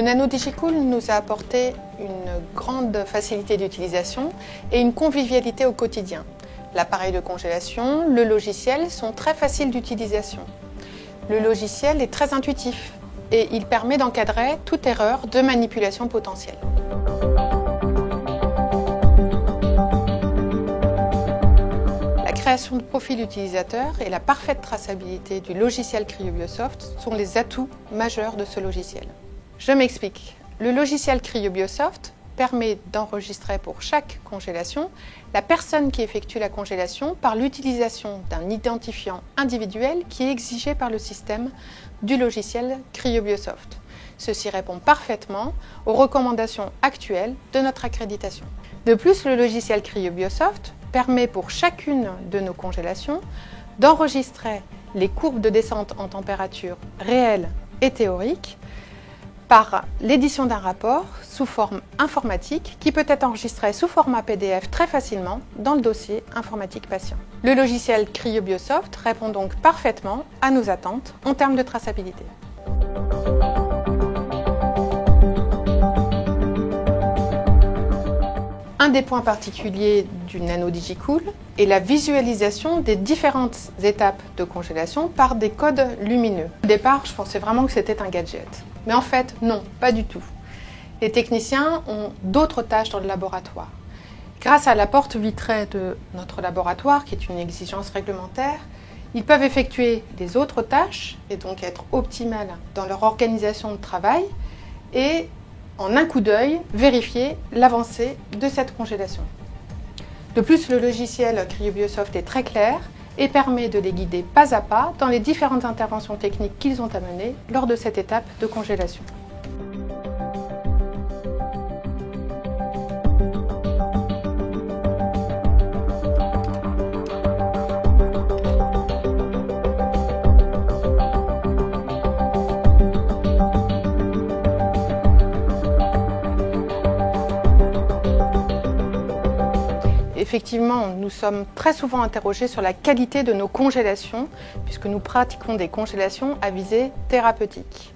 NanoDigiCool nous a apporté une grande facilité d'utilisation et une convivialité au quotidien. L'appareil de congélation, le logiciel sont très faciles d'utilisation. Le logiciel est très intuitif et il permet d'encadrer toute erreur de manipulation potentielle. La création de profils utilisateurs et la parfaite traçabilité du logiciel CryoBiosoft sont les atouts majeurs de ce logiciel. Je m'explique. Le logiciel CryoBiosoft permet d'enregistrer pour chaque congélation la personne qui effectue la congélation par l'utilisation d'un identifiant individuel qui est exigé par le système du logiciel CryoBiosoft. Ceci répond parfaitement aux recommandations actuelles de notre accréditation. De plus, le logiciel CryoBiosoft permet pour chacune de nos congélations d'enregistrer les courbes de descente en température réelles et théoriques par l'édition d'un rapport sous forme informatique qui peut être enregistré sous format PDF très facilement dans le dossier informatique patient. Le logiciel CryoBiosoft répond donc parfaitement à nos attentes en termes de traçabilité. Un des points particuliers du NanoDigiCool est la visualisation des différentes étapes de congélation par des codes lumineux. Au départ, je pensais vraiment que c'était un gadget. Mais en fait, non, pas du tout. Les techniciens ont d'autres tâches dans le laboratoire. Grâce à la porte vitrée de notre laboratoire, qui est une exigence réglementaire, ils peuvent effectuer les autres tâches et donc être optimales dans leur organisation de travail et en un coup d'œil, vérifier l'avancée de cette congélation. De plus, le logiciel CryoBiosoft est très clair et permet de les guider pas à pas dans les différentes interventions techniques qu'ils ont à mener lors de cette étape de congélation. Effectivement, nous sommes très souvent interrogés sur la qualité de nos congélations, puisque nous pratiquons des congélations à visée thérapeutique.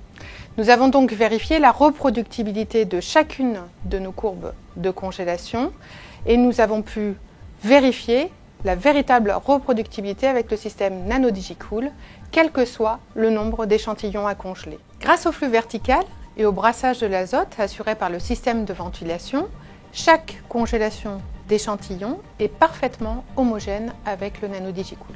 Nous avons donc vérifié la reproductibilité de chacune de nos courbes de congélation et nous avons pu vérifier la véritable reproductibilité avec le système NanoDigiCool, quel que soit le nombre d'échantillons à congeler. Grâce au flux vertical et au brassage de l'azote assuré par le système de ventilation, chaque congélation d'échantillons est parfaitement homogène avec le NanoDigiCool.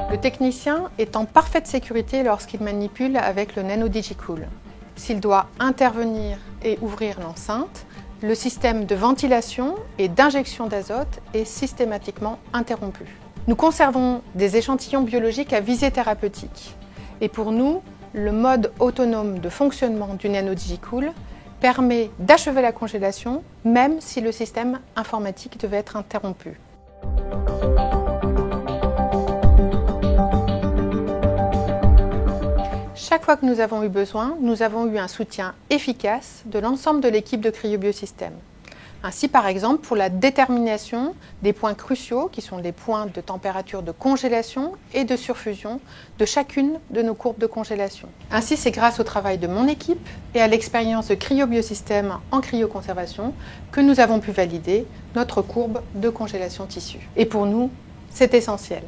Le technicien est en parfaite sécurité lorsqu'il manipule avec le NanoDigiCool. S'il doit intervenir et ouvrir l'enceinte, le système de ventilation et d'injection d'azote est systématiquement interrompu. Nous conservons des échantillons biologiques à visée thérapeutique. Et pour nous, le mode autonome de fonctionnement du NanoDigiCool permet d'achever la congélation, même si le système informatique devait être interrompu. Chaque fois que nous avons eu besoin, nous avons eu un soutien efficace de l'ensemble de l'équipe de CryoBiosystem. Ainsi, par exemple, pour la détermination des points cruciaux, qui sont les points de température de congélation et de surfusion de chacune de nos courbes de congélation. Ainsi, c'est grâce au travail de mon équipe et à l'expérience de CryoBiosystem en cryoconservation que nous avons pu valider notre courbe de congélation tissu. Et pour nous, c'est essentiel.